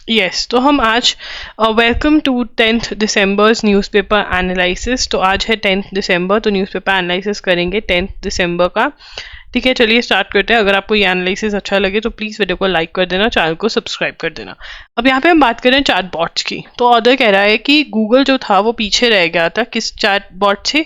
Yes तो हम आज welcome to 10th December's newspaper analysis. तो आज है 10th दिसंबर, तो न्यूज़पेपर एनालिसिस करेंगे 10th दिसंबर का। ठीक है, चलिए स्टार्ट करते हैं। अगर आपको ये एनालिसिस अच्छा लगे तो प्लीज़ वीडियो को लाइक कर देना, चैनल को सब्सक्राइब कर देना। अब यहाँ पे हम बात करें चैट बॉट्स की। तो ऑर्डर कह रहा है कि गूगल जो था वो पीछे रह गया था किस चैट बॉट से,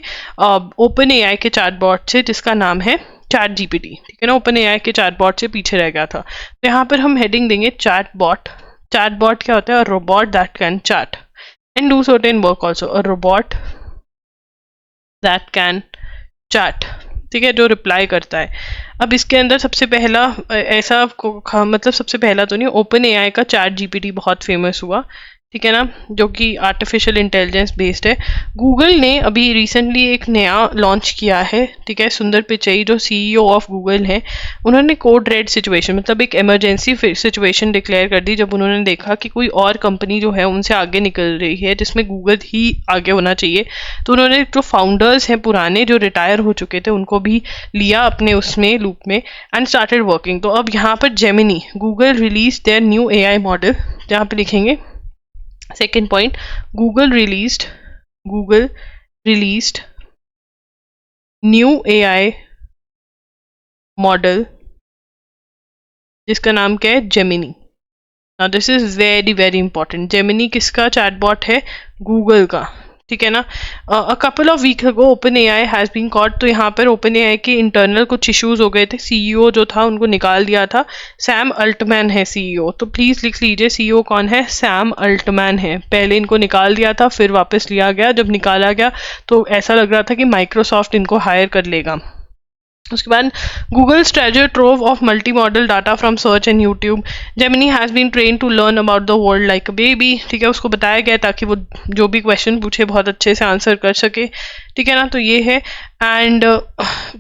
ओपन एआई के चैट बॉट से जिसका नाम है चैट जीपीटी। ठीक है ना, ओपन एआई के चैट बॉट से पीछे रह गया था। तो यहाँ पर हम हेडिंग देंगे चैट बॉट। चैट बॉट क्या होता है? Robot that can chat and do certain work also. A robot that can chat, ठीक है, जो रिप्लाई करता है। अब इसके अंदर सबसे पहला ऐसा मतलब सबसे पहला तो नहीं, ओपन एआई का चैट जीपीटी बहुत फेमस हुआ, ठीक है ना, जो कि आर्टिफिशियल इंटेलिजेंस बेस्ड है। गूगल ने अभी रिसेंटली एक नया लॉन्च किया है, ठीक है। सुंदर पिचई जो सीईओ ऑफ गूगल है, उन्होंने कोड रेड सिचुएशन मतलब एक इमरजेंसी सिचुएशन डिक्लेयर कर दी जब उन्होंने देखा कि कोई और कंपनी जो है उनसे आगे निकल रही है जिसमें गूगल ही आगे होना चाहिए। तो उन्होंने जो फाउंडर्स हैं पुराने जो रिटायर हो चुके थे उनको भी लिया अपने उसमें लूप में एंड स्टार्टेड वर्किंग। तो अब यहाँ पर Gemini, Google release their new AI model, जहाँ पे लिखेंगे second point, Google released new AI model जिसका नाम क्या है? Gemini. Now this is very very important. Gemini किसका चैटबॉट है? गूगल का, ठीक है ना। A couple of week ago open AI has been caught. तो यहाँ पर ओपन एआई के इंटरनल कुछ इश्यूज हो गए थे। सीईओ जो था उनको निकाल दिया था। सैम अल्टमैन है सीईओ, तो प्लीज लिख लीजिए सीईओ कौन है? सैम अल्टमैन है। पहले इनको निकाल दिया था, फिर वापस लिया गया। जब निकाला गया तो ऐसा लग रहा था कि माइक्रोसॉफ्ट इनको हायर कर लेगा। उसके बाद Google's treasure trove of multi modal data from search and YouTube. Gemini has been train to learn about the world like a baby, ठीक है। उसको बताया गया ताकि वो जो भी क्वेश्चन पूछे बहुत अच्छे से आंसर कर सके, ठीक है ना। तो ये है। एंड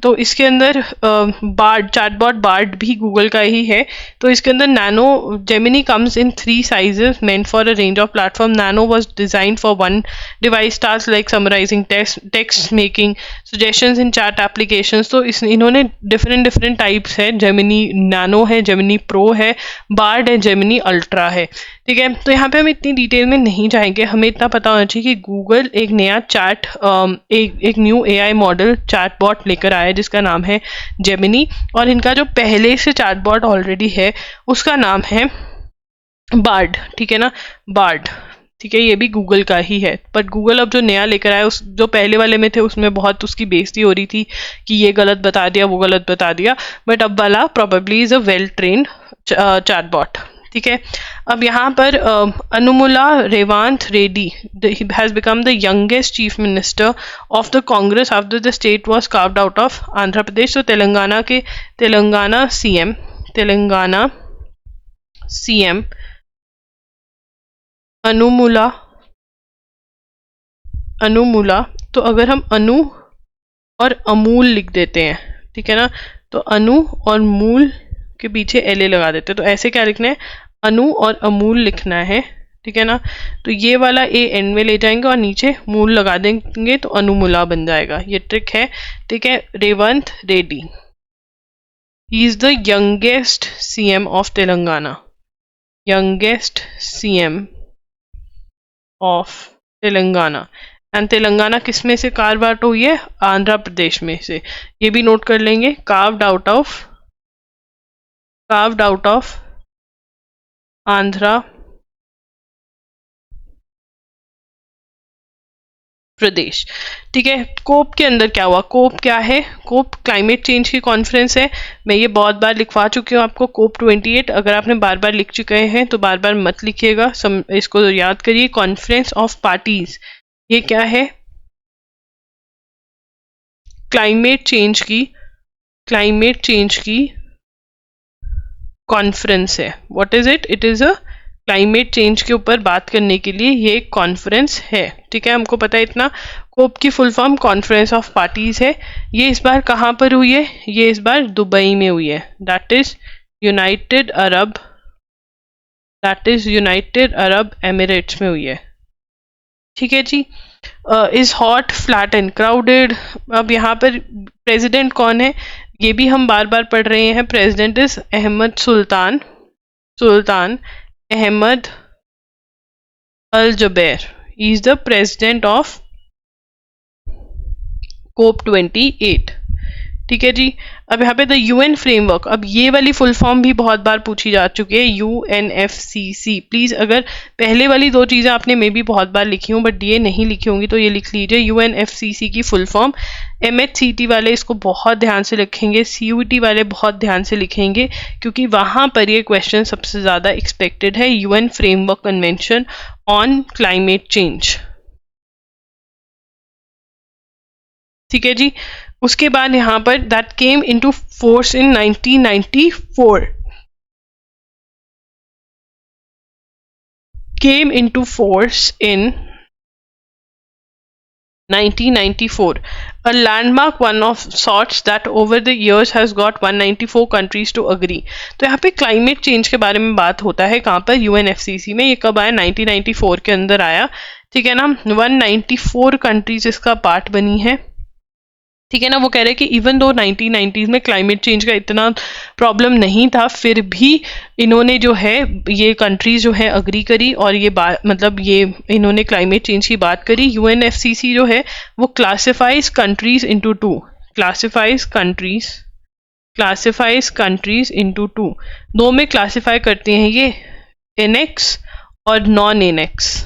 तो इसके अंदर बार्ड, चैटबॉट बार्ड भी गूगल का ही है। तो इसके अंदर nano, Gemini comes in 3 sizes meant for a range of platform. Nano was designed for on device task like summarising text, making suggestions in chat applications. तो इन्होंने डिफरेंट टाइप्स है। जेमिनी नैनो है, जेमिनी प्रो है, Bard है, Gemini ultra है, ठीक है। तो यहाँ पे हम इतनी डिटेल में नहीं जाएंगे। हमें इतना पता होना चाहिए कि गूगल एक नया चैट एक न्यू एआई मॉडल चैटबॉट लेकर आया है जिसका नाम है जेमिनी। और इनका जो पहले से चैटबॉट ऑलरेडी है उसका नाम है बार्ड, ठीक है ना, बार्ड, ठीक है। ये भी गूगल का ही है, बट गूगल अब जो नया लेकर आया, उस जो पहले वाले में थे उसमें बहुत उसकी बेइज्जती हो रही थी कि ये गलत बता दिया, वो गलत बता दिया। बट अब वाला probably is a well trained chatbot, ठीक है। अब यहाँ पर Anumula Revanth Reddy has become the youngest chief minister of the Congress after the state was carved out of Andhra Pradesh. तो तेलंगाना सीएम अनुमुला। तो अगर हम अनु और अमूल लिख देते हैं, ठीक है ना, तो अनु और मूल के पीछे एल लगा देते हैं। तो ऐसे क्या लिखना है? अनु और अमूल लिखना है, ठीक है ना। तो ये वाला ए एंड में ले जाएंगे और नीचे मूल लगा देंगे तो अनुमुला बन जाएगा। ये ट्रिक है, ठीक है। Revanth Reddy, he is the youngest CM of Telangana, youngest CM of Telangana. And Telangana किस में से कार्व आउट हुई है? आंध्र प्रदेश में से। ये भी नोट कर लेंगे, कार्व्ड आउट ऑफ आंध्र प्रदेश, ठीक है। कोप के अंदर क्या हुआ? कोप क्या है? कोप क्लाइमेट चेंज की कॉन्फ्रेंस है। मैं ये बहुत बार लिखवा चुकी हूँ आपको, कोप 28। अगर आपने बार बार लिख चुके हैं तो बार बार मत लिखिएगा, इसको याद करिए। कॉन्फ्रेंस ऑफ पार्टीज, ये क्या है? क्लाइमेट चेंज की कॉन्फ्रेंस है। What is it? It is a climate change के ऊपर बात करने के लिए ये एक कॉन्फ्रेंस है, ठीक है। हमको पता है इतना। कोप की full form conference of parties है। ये इस बार कहाँ पर हुई है? ये इस बार दुबई में हुई है, that is United Arab Emirates में हुई है, ठीक है जी। Is hot, flat and crowded. अब यहाँ पर प्रेसिडेंट कौन है? ये भी हम बार बार पढ़ रहे हैं। President is Ahmed Sultan Ahmed Al Jaber is the president of COP28। ठीक है जी। अब यहाँ पे द यूएन फ्रेमवर्क, अब ये वाली फुल फॉर्म भी बहुत बार पूछी जा चुकी है, UNFCC। प्लीज अगर पहले वाली दो चीजें आपने मे बी बहुत बार लिखी हूँ बट ये नहीं लिखी होंगी तो ये लिख लीजिए, UNFCC की फुल फॉर्म। MHCT वाले इसको बहुत ध्यान से लिखेंगे, CUT वाले बहुत ध्यान से लिखेंगे, क्योंकि वहां पर ये क्वेश्चन सबसे ज्यादा एक्सपेक्टेड है। UN framework convention on climate change. ठीक है जी। उसके बाद यहाँ पर that came into force in 1994, came into force in 1994, a landmark one of sorts that over the years has got 194 countries to agree। तो यहाँ पे क्लाइमेट चेंज के बारे में बात होता है कहाँ पर, UNFCC में। ये कब आया, 1994 के अंदर आया। ठीक है ना, 194 कंट्रीज इसका पार्ट बनी है। ठीक है ना, वो कह रहे हैं कि इवन दो 1990s में क्लाइमेट चेंज का इतना प्रॉब्लम नहीं था, फिर भी इन्होंने जो है ये कंट्रीज जो है अग्री करी, और ये बात मतलब ये इन्होंने क्लाइमेट चेंज की बात करी। UNFCC जो है वो classifies countries into two, classifies countries into two, दो में क्लासिफाई करते हैं ये, एनेक्स और non annex,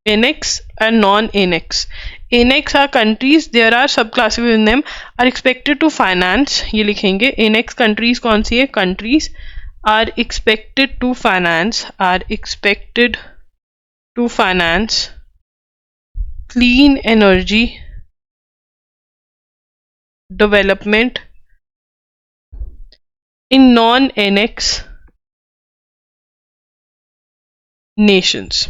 annex and non-annex। Annex are countries, there are subclasses in them, are expected to finance, ये लिखेंगे। annex countries कौन सी है, countries are expected to finance clean energy development in non-annex nations।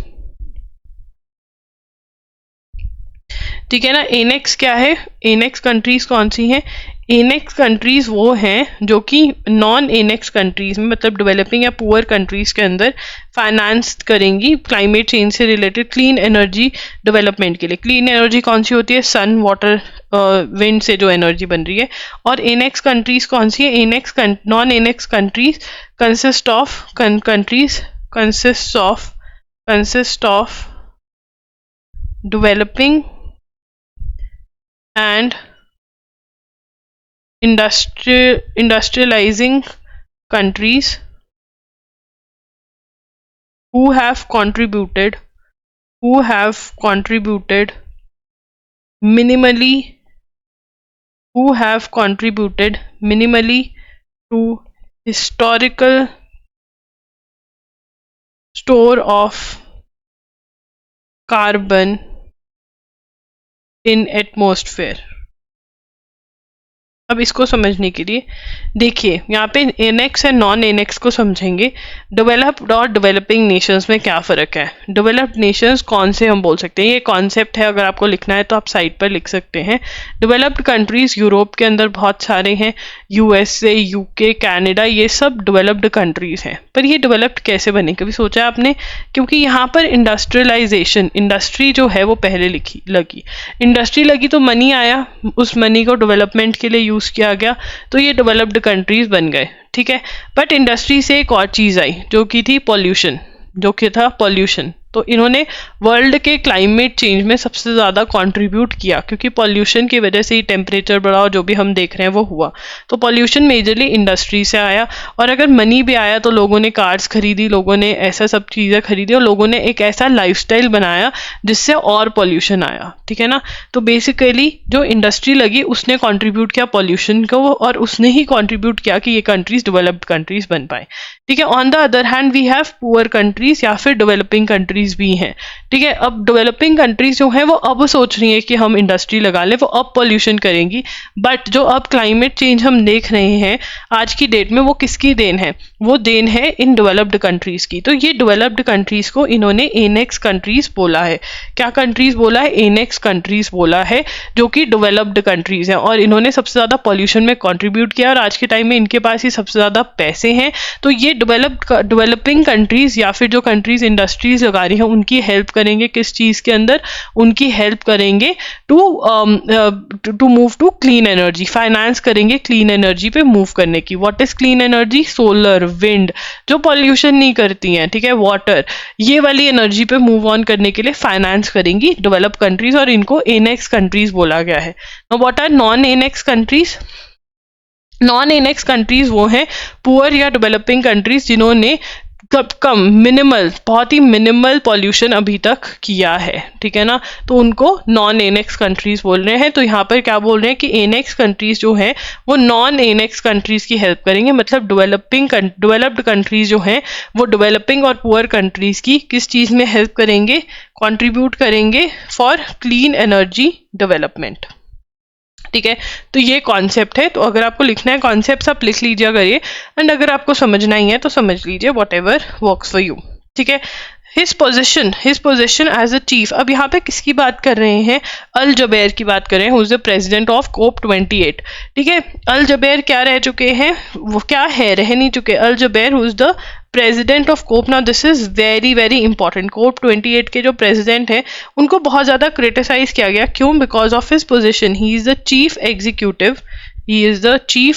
ठीक है ना। Annex क्या है, annex countries कौन सी हैं, एनेक्स कंट्रीज वो हैं जो कि नॉन एनेक्स कंट्रीज में, मतलब डेवलपिंग या पुअर कंट्रीज के अंदर फाइनेंस करेंगी क्लाइमेट चेंज से रिलेटेड क्लीन एनर्जी डेवलपमेंट के लिए। क्लीन एनर्जी कौन सी होती है, सन, वाटर, विंड से जो एनर्जी बन रही है। और एनेक्स कंट्रीज कौन सी है, annex non annex countries consist of developing and industrializing countries who have contributed minimally to historical store of carbon in atmosphere. अब इसको समझने के लिए देखिए यहाँ पे एनेक्स एंड नॉन एनेक्स को समझेंगे। डेवलप्ड और डेवलपिंग नेशंस में क्या फ़र्क है, डेवलप्ड नेशंस कौन से हम बोल सकते हैं, ये कॉन्सेप्ट है, अगर आपको लिखना है तो आप साइड पर लिख सकते हैं। डेवलप्ड कंट्रीज यूरोप के अंदर बहुत सारे हैं, USA, UK, कनाडा, ये सब डेवलप्ड कंट्रीज हैं। पर ये डेवलप्ड कैसे बने, कभी सोचा आपने? क्योंकि यहाँ पर इंडस्ट्रियलाइजेशन, इंडस्ट्री जो है वो पहले लगी, इंडस्ट्री लगी तो मनी आया, उस मनी को डेवलपमेंट के लिए यूज किया गया, तो ये डेवलप्ड कंट्रीज बन गए। ठीक है। बट इंडस्ट्री से एक और चीज आई जो कि थी पॉल्यूशन, तो इन्होंने वर्ल्ड के क्लाइमेट चेंज में सबसे ज़्यादा कंट्रीब्यूट किया, क्योंकि पॉल्यूशन की वजह से ही टेम्परेचर बढ़ा और जो भी हम देख रहे हैं वो हुआ। तो पॉल्यूशन मेजरली इंडस्ट्री से आया, और अगर मनी भी आया तो लोगों ने कार्स खरीदी, लोगों ने ऐसा सब चीज़ें खरीदी, और लोगों ने एक ऐसा लाइफस्टाइल बनाया जिससे और पॉल्यूशन आया। ठीक है ना। तो बेसिकली जो इंडस्ट्री लगी उसने कॉन्ट्रीब्यूट किया पॉल्यूशन को, और उसने ही कॉन्ट्रीब्यूट किया कि ये कंट्रीज डेवलप्ड कंट्रीज बन पाए। ठीक है। On the other hand we have poor countries या फिर डेवलपिंग कंट्रीज भी हैं। ठीक है। अब डेवलपिंग कंट्रीज जो है वो अब सोच रही है कि हम इंडस्ट्री लगा लें, वो अब पॉल्यूशन करेंगी। बट जो अब क्लाइमेट चेंज हम देख रहे हैं आज की डेट में, वो किसकी देन है, वो देन है इन डेवलप्ड कंट्रीज की। तो ये डेवलप्ड कंट्रीज को इन्होंने एनेक्स कंट्रीज बोला है। क्या कंट्रीज बोला है, एनेक्स कंट्रीज बोला है, जो कि डेवलप्ड कंट्रीज हैं, और इन्होंने सबसे ज्यादा पॉल्यूशन में कंट्रीब्यूट किया, और आज के टाइम में इनके पास ही सबसे ज्यादा पैसे हैं। तो ये डेवलपिंग कंट्रीज या फिर जो कंट्रीज इंडस्ट्रीज लगा रही हैं उनकी हेल्प करेंगे, किस चीज के अंदर, उनकी हेल्प करेंगे to move to clean energy, finance करेंगे क्लीन एनर्जी पे मूव करने की। What is clean energy? Solar, wind, जो पॉल्यूशन नहीं करती हैं, ठीक है, वाटर, ये वाली एनर्जी पे मूव ऑन करने के लिए फाइनेंस करेंगी डेवलप कंट्रीज, और इनको एनेक्स कंट्रीज बोला गया है। What are non annex countries? Non annex countries वो हैं पुअर या डेवलपिंग कंट्रीज जिन्होंने कम मिनिमल, बहुत ही मिनिमल पॉल्यूशन अभी तक किया है, ठीक है ना, तो उनको नॉन एनेक्स कंट्रीज बोल रहे हैं। तो यहाँ पर क्या बोल रहे हैं कि एनेक्स कंट्रीज जो हैं वो नॉन एनेक्स कंट्रीज की हेल्प करेंगे, मतलब डेवलप्ड कंट्रीज जो हैं वो डेवलपिंग और पुअर कंट्रीज की किस चीज में हेल्प करेंगे, कंट्रीब्यूट करेंगे फॉर क्लीन एनर्जी डेवलपमेंट, ठीक है। तो ये कॉन्सेप्ट है, तो अगर आपको लिखना है कॉन्सेप्ट आप लिख लीजिए करिए, एंड अगर आपको समझना ही है तो समझ लीजिए, whatever works for you, ठीक है। His position as a chief, अब यहाँ पे किसकी बात कर रहे हैं? अल जबेर की बात कर रहे हैं, who is the president of COP 28, ठीक है। अल जबेर क्या रह चुके हैं, वो क्या है, रह नहीं चुके, Al Jaber who is the president of COP. Now this is very very important. COP 28 के जो प्रेसिडेंट हैं उनको बहुत ज्यादा क्रिटिसाइज किया गया, क्यों? Because of his position, he is the chief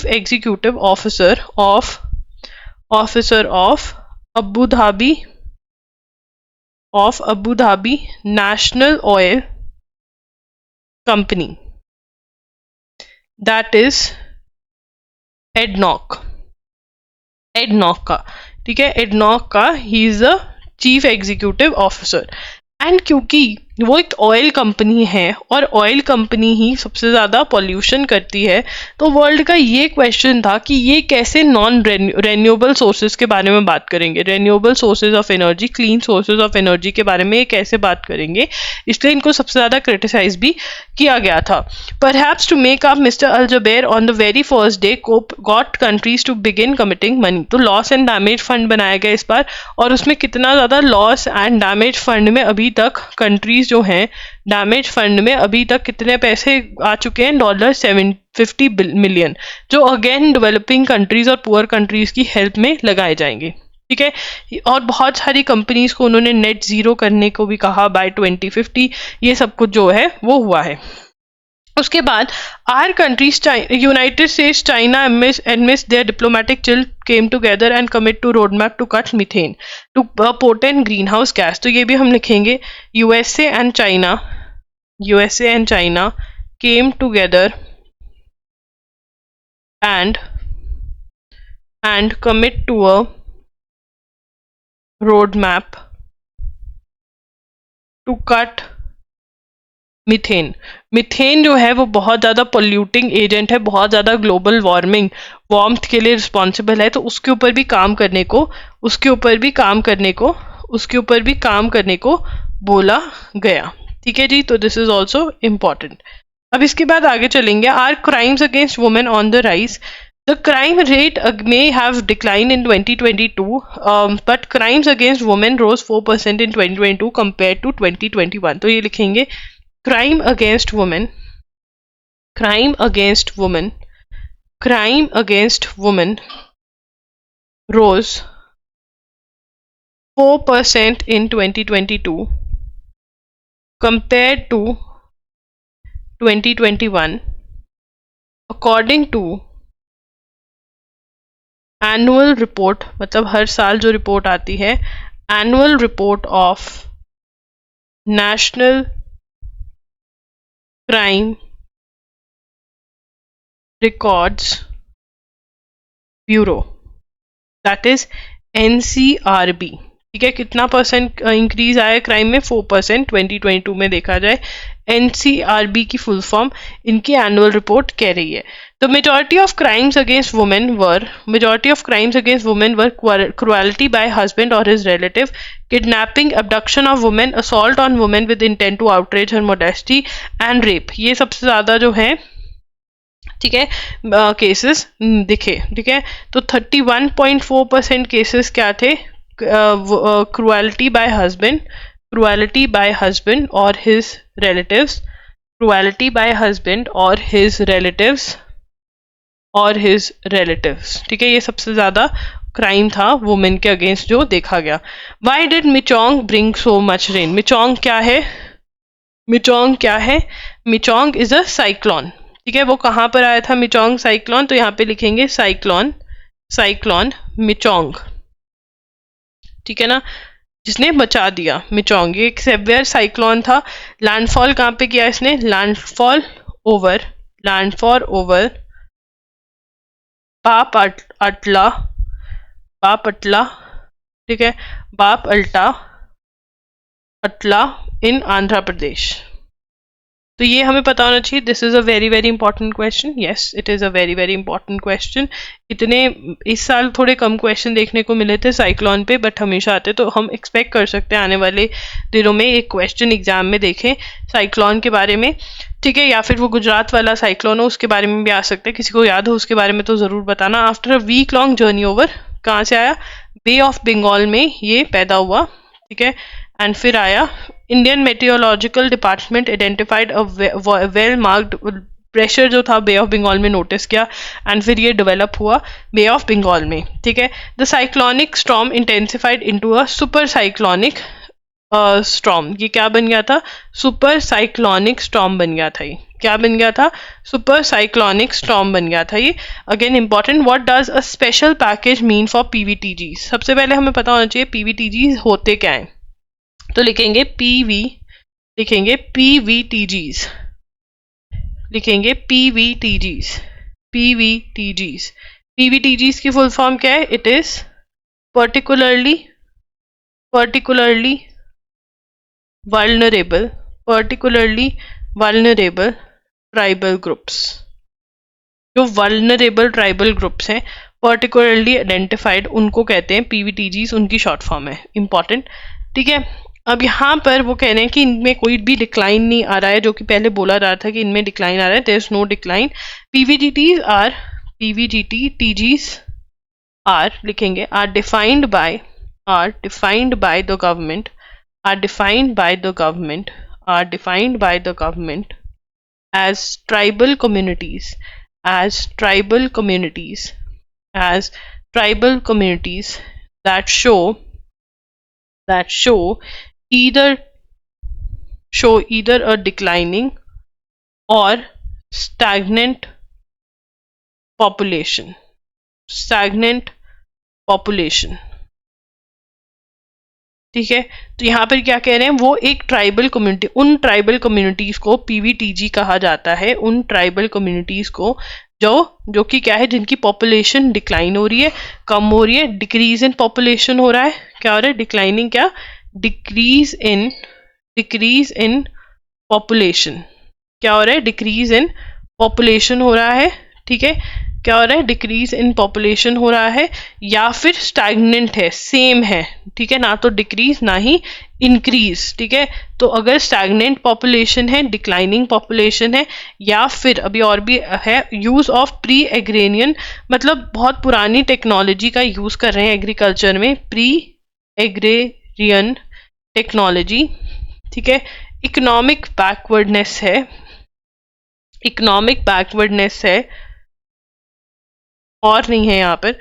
executive officer of Abu Dhabi national oil company, that is ADNOC का, ठीक है, एडनॉक का he is the chief executive officer. And क्योंकि वो एक ऑयल कंपनी है और ऑयल कंपनी ही सबसे ज्यादा पॉल्यूशन करती है, तो वर्ल्ड का ये क्वेश्चन था कि ये कैसे नॉन रेन्यूएबल सोर्सेज के बारे में बात करेंगे, renewable sources of energy, clean sources of energy के बारे में ये कैसे बात करेंगे, इसलिए इनको सबसे ज्यादा क्रिटिसाइज भी किया गया था। Perhaps to make up Mister Al Jaber on the very first day COP got countries to begin committing money, तो लॉस एंड डैमेज फंड बनाया गया इस बार, और उसमें कितना ज्यादा लॉस एंड डैमेज फंड में अभी तक कंट्रीज जो हैं डैमेज फंड में अभी तक कितने पैसे आ चुके हैं, $750 मिलियन, जो अगेन डेवलपिंग कंट्रीज और पुअर कंट्रीज की हेल्प में लगाए जाएंगे, ठीक है। और बहुत सारी कंपनीज को उन्होंने नेट जीरो करने को भी कहा बाय 2050, ये सब कुछ जो है वो हुआ है। उसके बाद are countries United States, China amidst their diplomatic chill came together and commit to roadmap to cut methane to potent greenhouse gas, तो ये भी हम लिखेंगे USA and China came together and commit to a roadmap to cut methane जो है वो बहुत ज़्यादा पोल्यूटिंग एजेंट है, बहुत ज़्यादा ग्लोबल वार्मथ के लिए रिस्पॉन्सिबल है, तो उसके ऊपर भी काम करने को बोला गया, ठीक है जी। तो दिस इज ऑल्सो इम्पॉर्टेंट। अब इसके बाद आगे चलेंगे। Are crimes against women on the rise? The crime rate may have declined in 2022, but crimes against women rose 4% in 2022 compared to 2021. तो ये लिखेंगे crime against women rose 4% in 2022 compared to 2021 according to annual report, मतलब हर साल जो report आती है, annual report of national crime records bureau, that is NCRB, ठीक है। कितना परसेंट इंक्रीज आया क्राइम में? 4% 2022 में देखा जाए। NCRB की फुल फॉर्म इनकी एनुअल रिपोर्ट कह रही है। The majority of crimes against women were cruelty by husband or his relative, kidnapping, abduction of women, assault on women with intent to outrage her modesty and rape। ये सबसे ज्यादा जो है, ठीक है, केसेस दिखे, ठीक है। तो 31.4% केसेस क्या थे? क्रुएलिटी बाय हस्बैंड और हिज रिलेटिव्स, ठीक है, ये सबसे ज्यादा क्राइम था वुमेन के अगेंस्ट जो देखा गया। Why did Michaung bring so much rain? Michaung क्या है? मिचोंग क्या है? Michaung is a cyclone. ठीक है, वो कहाँ पर आया था मिचोंग साइक्लोन? तो यहाँ पे लिखेंगे साइक्लोन, साइक्लोन मिचोंग। ठीक है ना, जिसने बचा दिया मिचोंग। ये एक सेवियर साइक्लोन था। लैंडफॉल कहाँ पे किया इसने? लैंडफॉल ओवर बाप अटला, ठीक है, बाप अटला इन आंध्र प्रदेश। तो ये हमें पता होना चाहिए। This is a very very important question. Yes, it is a very very important question. इतने इस साल थोड़े कम क्वेश्चन देखने को मिले थे साइक्लोन पे, बट हमेशा आते, तो हम एक्सपेक्ट कर सकते हैं आने वाले दिनों में एक क्वेश्चन एग्जाम में देखें साइक्लोन के बारे में। ठीक है, या फिर वो गुजरात वाला साइक्लोन हो उसके बारे में भी आ सकते हैं। किसी को याद हो उसके बारे में तो ज़रूर बताना। After a week long journey over, कहाँ से आया? बे ऑफ बंगाल में ये पैदा हुआ। ठीक है, एंड फिर आया Indian meteorological department identified a well marked pressure जो था बे ऑफ बंगाल में नोटिस किया, एंड फिर ये डेवलप हुआ बे ऑफ बंगाल में। ठीक है, the cyclonic storm intensified into a super cyclonic storm. ये क्या बन गया था? सुपर साइक्लोनिक स्टॉर्म बन गया था। ये क्या बन गया था? सुपर साइक्लोनिक स्टॉर्म बन गया था ये। Again important, what does a special package mean for PVTG? सबसे पहले हमें पता होना चाहिए पीवीटीजी होते क्या है। तो लिखेंगे पीवीटीजीज, लिखेंगे पीवीटीजीज की फुल फॉर्म क्या है? It is particularly vulnerable tribal groups. जो वल्नरेबल ट्राइबल ग्रुप्स हैं, पर्टिकुलरली आइडेंटिफाइड, उनको कहते हैं पीवीटीजीज, उनकी शॉर्ट फॉर्म है। इंपॉर्टेंट। ठीक है, अब यहाँ पर वो कह रहे हैं कि इनमें कोई भी डिक्लाइन नहीं आ रहा है, जो कि पहले बोला रहा था कि इनमें डिक्लाइन आ रहा है। There is no decline. PVTGs are लिखेंगे are defined by the government as tribal communities that show either a declining or stagnant population। ठीक है, तो यहाँ पर क्या कह रहे हैं? वो एक ट्राइबल कम्युनिटी, उन ट्राइबल कम्युनिटीज को पीवीटीजी कहा जाता है। उन ट्राइबल कम्युनिटीज को जो कि क्या है? जिनकी पॉपुलेशन डिक्लाइन हो रही है, कम हो रही है, डिक्रीज इन पॉपुलेशन हो रहा है। क्या हो रहा है? डिक्लाइनिंग, क्या? Decrease in population. क्या हो रहा है? डिक्रीज इन पॉपुलेशन हो रहा है। ठीक है, क्या हो रहा है? डिक्रीज इन पॉपुलेशन हो रहा है, या फिर स्टैग्नेंट है, सेम है। ठीक है, ना तो डिक्रीज ना ही इंक्रीज। ठीक है, तो अगर स्टैग्नेंट पॉपुलेशन है, डिक्लाइनिंग पॉपुलेशन है, या फिर अभी और भी है यूज ऑफ प्री एग्रेनियन, मतलब बहुत पुरानी टेक्नोलॉजी का यूज कर रहे हैं एग्रीकल्चर में, प्री एग्रेरियन टेक्नोलॉजी। ठीक है, इकोनॉमिक बैकवर्डनेस है, और नहीं है, यहाँ पर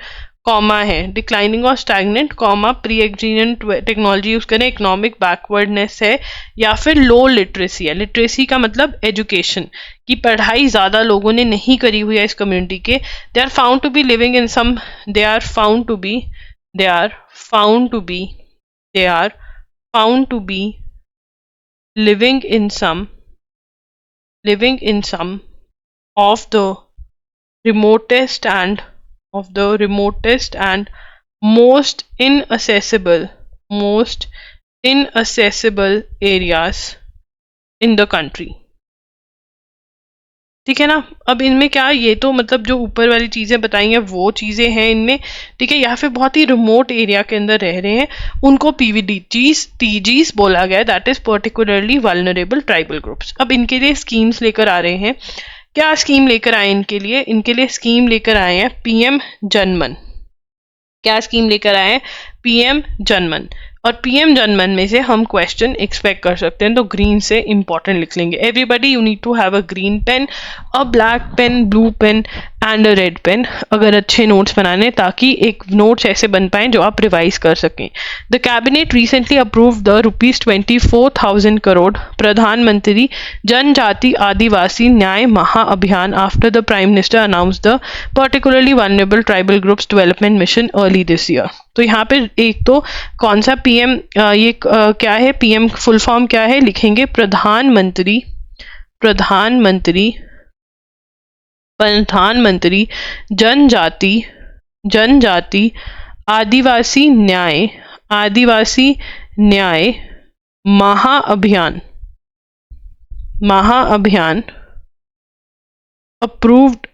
कॉमा है। डिक्लाइनिंग और stagnant, comma, pre agrarian technology use करें, इकोनॉमिक बैकवर्डनेस है, या फिर लो लिटरेसी है। लिटरेसी का मतलब एजुकेशन, की पढ़ाई ज्यादा लोगों ने नहीं करी हुई है इस कम्युनिटी के। They are found to be living in some living in some of the remotest and most inaccessible areas in the country। ठीक है ना। अब इनमें क्या, ये तो मतलब जो ऊपर वाली चीजें बताई हैं वो चीजें हैं इनमें। ठीक है, या फिर बहुत ही रिमोट एरिया के अंदर रह रहे हैं, उनको पीवीटीजीज बोला गया, that is particularly vulnerable tribal groups. अब इनके लिए स्कीम्स लेकर आ रहे हैं। क्या स्कीम लेकर आए इनके लिए स्कीम लेकर आए हैं पीएम जनमन। क्या स्कीम लेकर आए हैं? पीएम जनमन। और पीएम जनमन में से हम क्वेश्चन एक्सपेक्ट कर सकते हैं, तो ग्रीन से इंपॉर्टेंट लिख लेंगे। Everybody you need to have a green pen, a black pen, blue pen and a red pen, अगर अच्छे नोट्स बनाने, ताकि एक नोट्स ऐसे बन पाए जो आप रिवाइज कर सकें। The cabinet recently approved the ₹24,000 crore प्रधानमंत्री जनजाति आदिवासी न्याय महाअभियान after the prime minister announce the particularly vulnerable tribal groups development mission early this year. तो यहाँ पे एक तो कौन सा पीएम, क्या है पीएम फुल फॉर्म क्या है, लिखेंगे प्रधानमंत्री जनजाति आदिवासी न्याय महाअभियान अप्रूव्ड,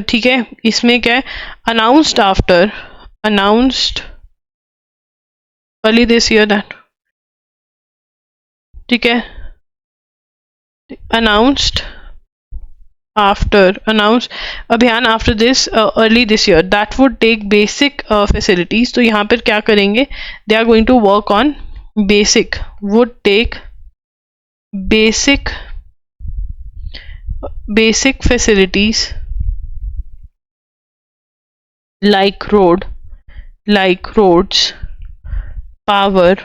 ठीक है। इसमें क्या है, announced early this year that, ठीक है, अनाउंस्ड अभियान after this early this year that would take basic facilities. तो यहाँ पर क्या करेंगे, they are going to work on basic facilities like roads, power,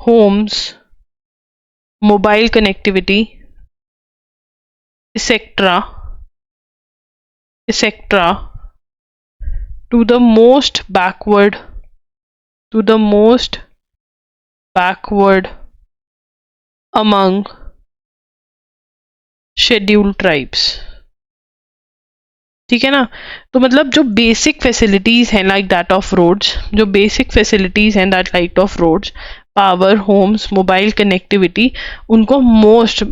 homes, mobile connectivity, etc. to the most backward among scheduled tribes, ठीक है ना। तो मतलब जो बेसिक फैसिलिटीज हैं like that of roads, power, homes, mobile connectivity, उनको most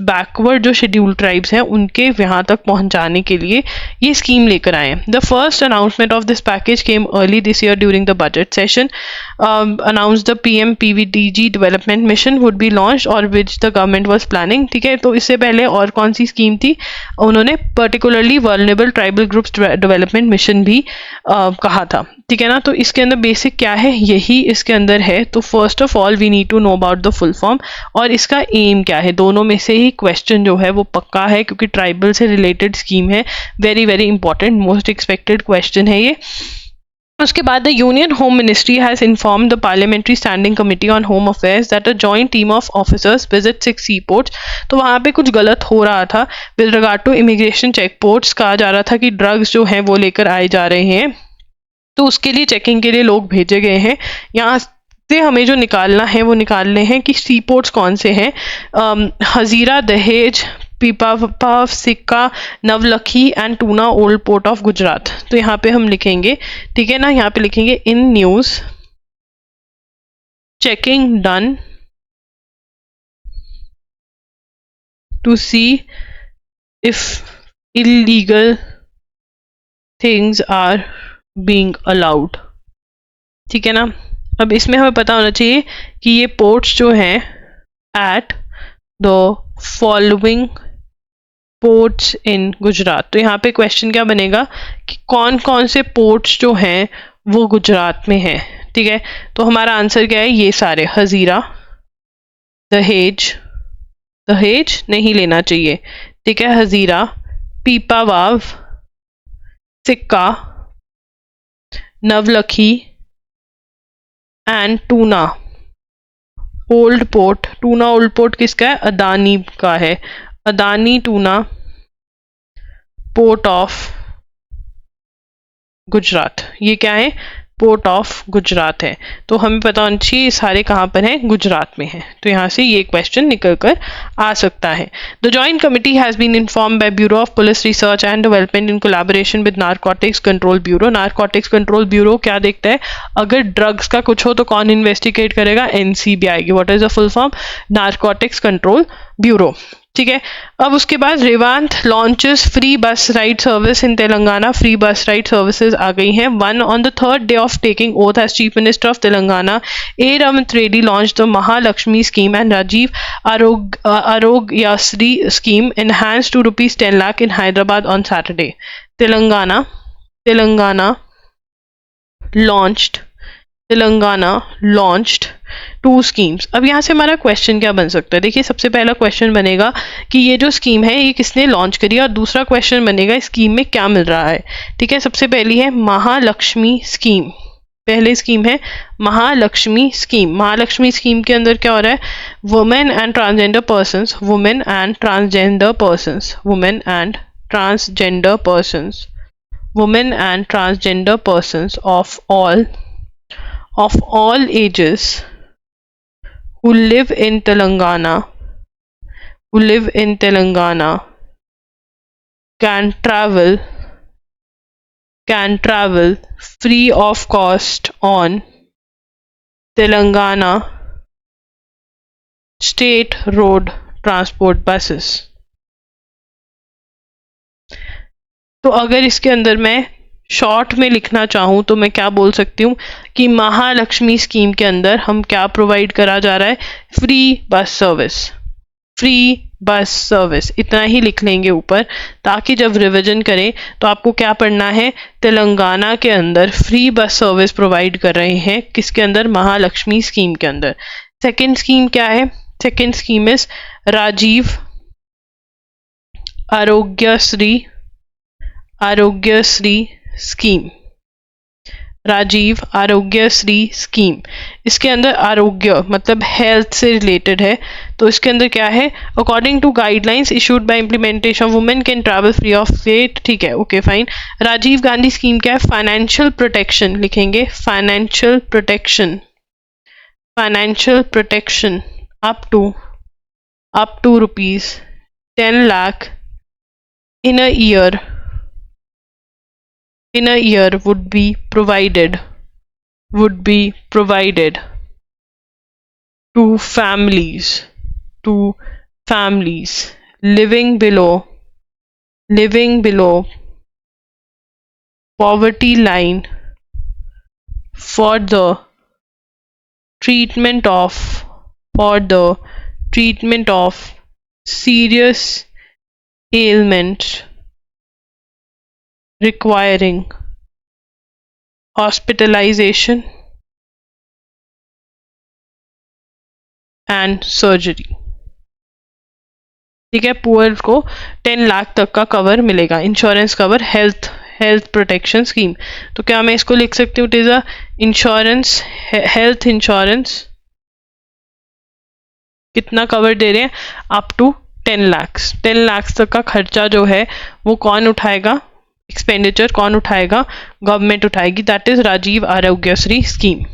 backward जो schedule tribes हैं उनके यहाँ तक पहुँचाने के लिए ये स्कीम लेकर आए हैं। The first announcement of this package came early this year during the budget session. Announce the PMPVDG development mission would be launch और which the government was planning, ठीक है। तो इससे पहले और कौन सी स्कीम थी, उन्होंने particularly vulnerable tribal groups development mission भी कहा था, ठीक है ना। तो इसके अंदर बेसिक क्या है, यही इसके अंदर है। तो first of all we need to know about the full form और इसका एम क्या है। दोनों में से ही क्वेश्चन जो है वो पक्का है, क्योंकि ट्राइबल से रिलेटेड स्कीम है। Very very important, most expected question है ये। उसके बाद the union home ministry has informed the parliamentary standing committee on home affairs that a joint team of officers visit 6 sea ports. तो वहाँ पे कुछ गलत हो रहा था with regard to immigration check ports. कहा जा रहा था कि ड्रग्स जो हैं वो लेकर आए जा रहे हैं, तो उसके लिए चेकिंग के लिए लोग भेजे गए हैं। यहाँ से हमें जो निकालना है वो निकालने हैं कि सी पोर्ट्स कौन से हैं, Hazira, Dahej, Pipavav, Sikka, Navlakhi and Tuna old port of Gujarat. तो यहाँ पे हम लिखेंगे, ठीक है ना, यहाँ पे लिखेंगे in news checking done to see if illegal things are being allowed, ठीक है ना। अब इसमें हमें पता होना चाहिए कि ये पोर्ट्स जो हैं at the following ports in Gujarat. तो यहाँ पे क्वेश्चन क्या बनेगा कि कौन कौन से पोर्ट्स जो हैं वो गुजरात में हैं, ठीक है। तो हमारा आंसर क्या है, ये सारे, हजीरा, दहेज नहीं लेना चाहिए, ठीक है, Hazira, Pipavav, Sikka, Navlakhi and Tuna old port. Tuna old port किसका है, अदानी का है, अदानी टूना पोर्ट ऑफ गुजरात। ये क्या है, पोर्ट ऑफ गुजरात है। तो हमें पता होना चाहिए सारे कहाँ पर हैं, गुजरात में हैं। तो यहाँ से ये क्वेश्चन निकल कर आ सकता है। The joint committee has been informed by bureau of police research and development in collaboration with narcotics control bureau. Narcotics control bureau क्या देखता है, अगर ड्रग्स का कुछ हो तो कौन इन्वेस्टिगेट करेगा, NCB आएगी। What is the full form, narcotics control bureau, ठीक है। अब उसके बाद Revanth launches free bus ride service in Telangana. Free bus ride services आ गई हैं। One on the third day of taking oath as chief minister of Telangana, A. Ramanth Reddy launched the Mahalakshmi scheme and Rajiv Arogyasri scheme enhanced to ₹10 lakh in Hyderabad on Saturday. Telangana launched 2 schemes। अब यहाँ से हमारा question क्या बन सकता है, देखिए सबसे पहला क्वेश्चन बनेगा कि ये जो स्कीम है ये किसने लॉन्च करी, और दूसरा क्वेश्चन बनेगा स्कीम में क्या मिल रहा है। ठीक है, सबसे पहली है महालक्ष्मी स्कीम। पहली स्कीम है महालक्ष्मी स्कीम। महालक्ष्मी स्कीम के अंदर क्या हो रहा है, women and transgender persons, women and transgender persons, women and transgender persons, women and transgender persons of all ages who live in Telangana can travel free of cost on Telangana state road transport buses। तो अगर इसके अंदर मैं short में लिखना चाहूँ तो मैं क्या बोल सकती हूँ कि महालक्ष्मी स्कीम के अंदर हम क्या प्रोवाइड करा जा रहा है, free bus service. Free bus service इतना ही लिख लेंगे ऊपर, ताकि जब रिवीजन करें तो आपको क्या पढ़ना है, तेलंगाना के अंदर फ्री बस सर्विस प्रोवाइड कर रहे हैं, किसके अंदर, महालक्ष्मी स्कीम के अंदर। सेकेंड स्कीम क्या है, second scheme is Rajiv Aarogyasri scheme. Rajiv Aarogyasri scheme, इसके अंदर आरोग्य मतलब हेल्थ से रिलेटेड है, तो इसके अंदर क्या है, according to guidelines issued by implementation women can travel free of weight. ठीक है, okay fine. Rajiv Gandhi scheme क्या है, फाइनेंशियल प्रोटेक्शन लिखेंगे, financial protection up to ₹10 lakh in a year would be provided to families living below poverty line for the treatment of serious ailments requiring hospitalization and surgery। ठीक है, poor को 10 लाख तक का cover मिलेगा, insurance cover, health protection scheme. तो क्या मैं इसको लिख सकती हूँ, it is a insurance, health insurance, कितना कवर दे रहे हैं, अप टू 10 lakhs। 10 lakhs तक का खर्चा जो है वो कौन उठाएगा, एक्सपेंडिचर कौन उठाएगा, गवर्नमेंट उठाएगी, that is Rajiv Aarogyasri scheme.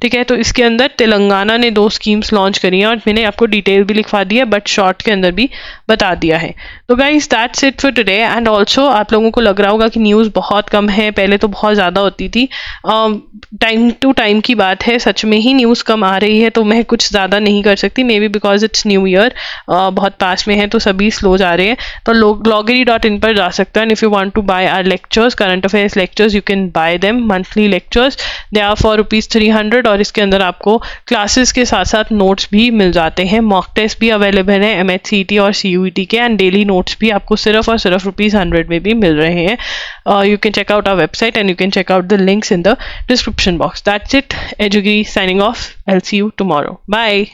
ठीक है, तो इसके अंदर तेलंगाना ने 2 स्कीम्स लॉन्च करी हैं और मैंने आपको डिटेल भी लिखवा दी है, बट शॉर्ट के अंदर भी बता दिया है। तो guys that's it for today. And also आप लोगों को लग रहा होगा कि न्यूज़ बहुत कम है, पहले तो बहुत ज़्यादा होती थी, टाइम टू टाइम की बात है, सच में ही न्यूज़ कम आ रही है, तो मैं कुछ ज़्यादा नहीं कर सकती, may be because it's new year, बहुत पास में है तो सभी स्लो जा रहे हैं। तो loggery.in पर जा सकते हैं, and if you want to buy our lectures, current affairs lectures, you can buy them, monthly lectures, they are for ₹300, और इसके अंदर आपको क्लासेस के साथ साथ नोट्स भी मिल जाते हैं, मॉक टेस्ट भी अवेलेबल है MHCET और CUET के, एंड डेली नोट्स भी आपको सिर्फ और सिर्फ ₹100 में भी मिल रहे हैं। You can check out our website and you can check out the links in the description box. That's it. Edugi signing off. I'll see you tomorrow. Bye.